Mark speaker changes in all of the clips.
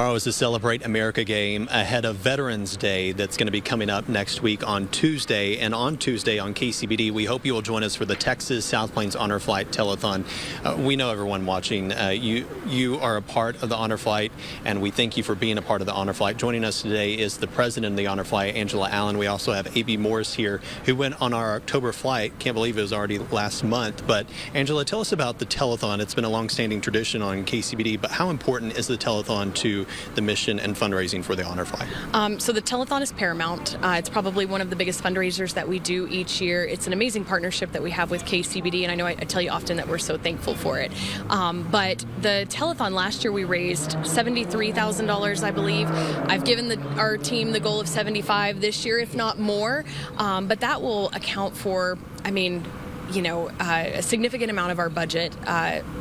Speaker 1: Tomorrow is the Celebrate America game ahead of Veterans Day that's going to be coming up next week on Tuesday. And on Tuesday on KCBD, we hope you will join us for the Texas South Plains Honor Flight Telethon. We know everyone watching, you are a part of the Honor Flight, and we thank you for being a part of the Honor Flight. Joining us today is the president of the Honor Flight, Angela Allen. We also have A.B. Morris here, who went on our October flight. Can't believe it was already last month. But Angela, tell us about the Telethon. It's been a long-standing tradition on KCBD, but how important is the Telethon to the mission and fundraising for the Honor Flight?
Speaker 2: So the Telethon is paramount. It's probably one of the biggest fundraisers that we do each year. It's an amazing partnership that we have with KCBD, and I know I tell you often that we're so thankful for it. But the Telethon last year, we raised $73,000, I believe. I've given our team the goal of 75 this year, if not more. But that will account for, a significant amount of our budget.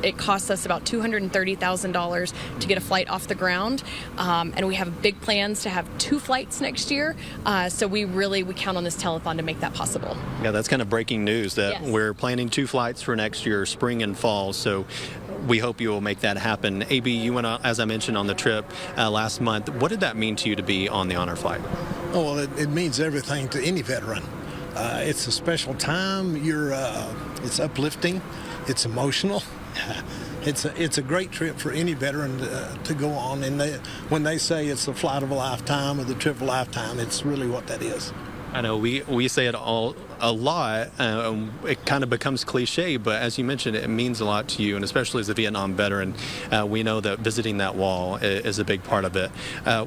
Speaker 2: It costs us about $230,000 to get a flight off the ground, and we have big plans to have 2 flights next year. So we count on this telethon to make that possible.
Speaker 1: Yeah, that's kind of breaking news that
Speaker 2: Yes.
Speaker 1: We're planning 2 flights for next year, spring and fall. So we hope you will make that happen. AB, you went on, as I mentioned, on the trip last month. What did that mean to you to be on the Honor Flight?
Speaker 3: Oh, well, it means everything to any veteran. It's a special time. It's uplifting. It's emotional. It's a great trip for any veteran to go on. And when they say it's the flight of a lifetime or the trip of a lifetime, it's really what that is.
Speaker 1: I know we say it a lot. It kind of becomes cliche, but as you mentioned, it means a lot to you, and especially as a Vietnam veteran, we know that visiting that wall is a big part of it.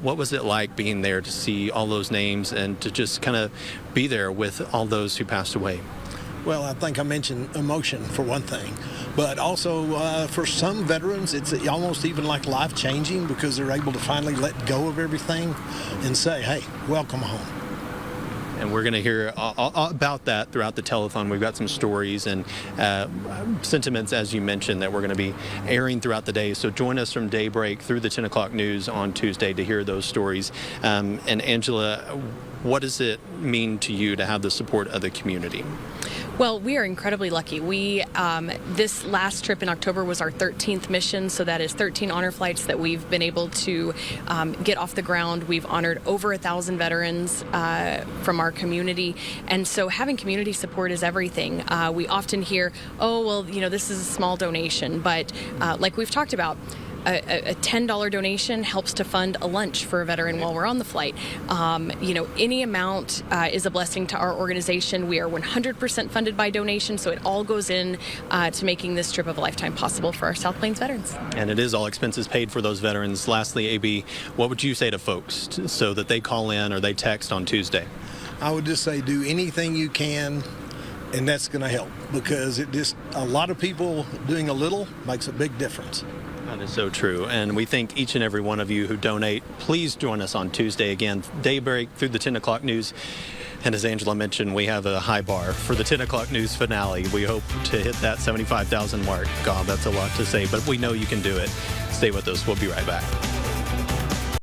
Speaker 1: What was it like being there to see all those names and to just kind of be there with all those who passed away?
Speaker 3: Well, I think I mentioned emotion for one thing, but also for some veterans, it's almost even like life-changing because they're able to finally let go of everything and say, hey, welcome home.
Speaker 1: And we're going to hear all about that throughout the telethon. We've got some stories and sentiments, as you mentioned, that we're going to be airing throughout the day. So join us from daybreak through the 10 o'clock news on Tuesday to hear those stories. And Angela, what does it mean to you to have the support of the community?
Speaker 2: Well, we are incredibly lucky. This last trip in October was our 13th mission, so that is 13 honor flights that we've been able to get off the ground. We've honored over 1,000 veterans from our community, and so having community support is everything. We often hear, oh, well, this is a small donation, but like we've talked about, a $10 donation helps to fund a lunch for a veteran while we're on the flight. Any amount is a blessing to our organization. We are 100% funded by donation, so it all goes in to making this trip of a lifetime possible for our South Plains veterans.
Speaker 1: And it is all expenses paid for those veterans. Lastly, AB, what would you say to folks so that they call in or they text on Tuesday?
Speaker 3: I would just say do anything you can, and that's going to help because a lot of people doing a little makes a big difference.
Speaker 1: That is so true, and we thank each and every one of you who donate. Please join us on Tuesday again, daybreak through the 10 o'clock news. And as Angela mentioned, we have a high bar for the 10 o'clock news finale. We hope to hit that 75,000 mark. God, that's a lot to say, but we know you can do it. Stay with us. We'll be right back.